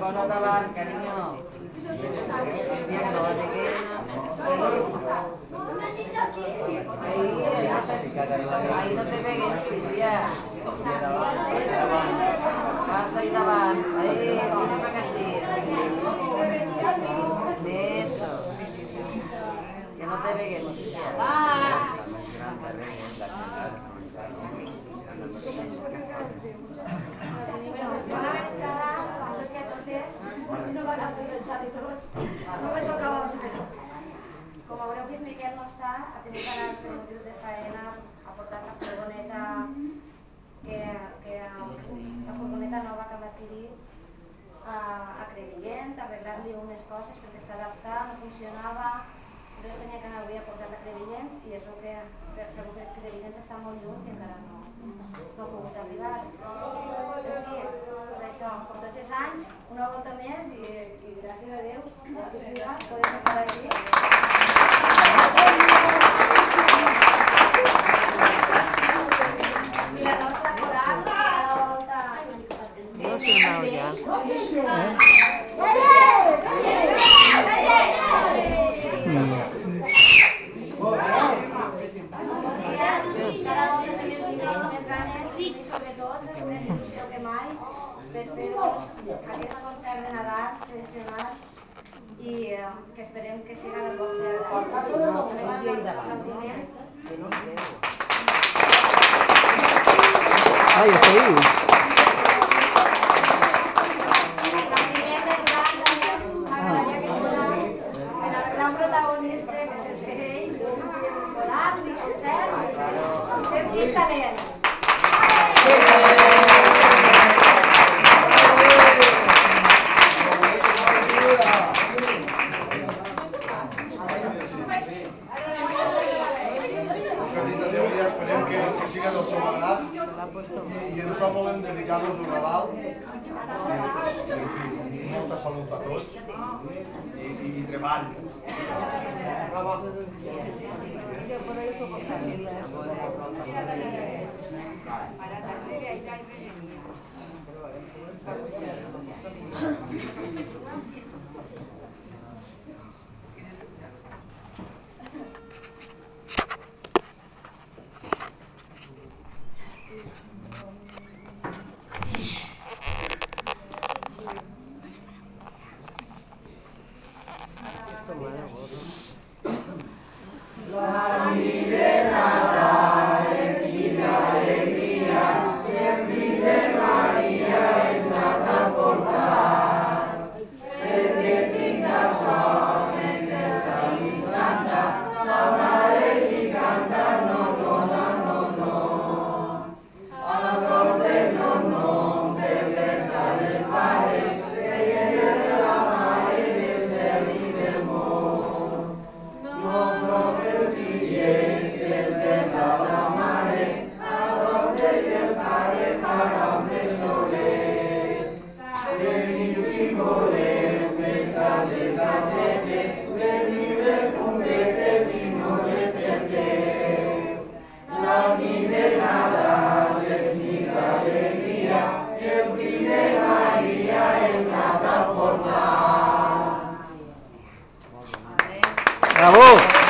Ponlo davant, cariño. Mira que no va pequeña. Ahí no te pegues, Silvia. Pasa ahí davant. Ahí, mira para acá así. Eso. Que no te pegues, Silvia. Bona vesprada, bona noche a totes. No van a presentar i tot. No me tocava a mi. Com haureu vist, Miquel no està, ha tingut d'anar per motius de faena a portar la furgoneta nova que va adquirir a Crevillent, arreglar-li unes coses perquè està adaptat, no funcionava. Llavors tenia que anar avui a portar la Crevillent i es veu que segur que Crevillent està molt lluny i encara no ha pogut arribar. En fi, per això, per tots els anys, una volta més i gràcies a Déu, podem estar així. I la nostra coral, cada volta... Ho he filmat ja. Per fer-vos aquest concert de Nadal tradicional i que esperem que siga del vostre agradable. Ai, està ahí. El gran protagonista que és ell, coral, concert, fem més talents. I en això volem dedicar-nos un Nadal, molta salut a tots i treball. Bravo!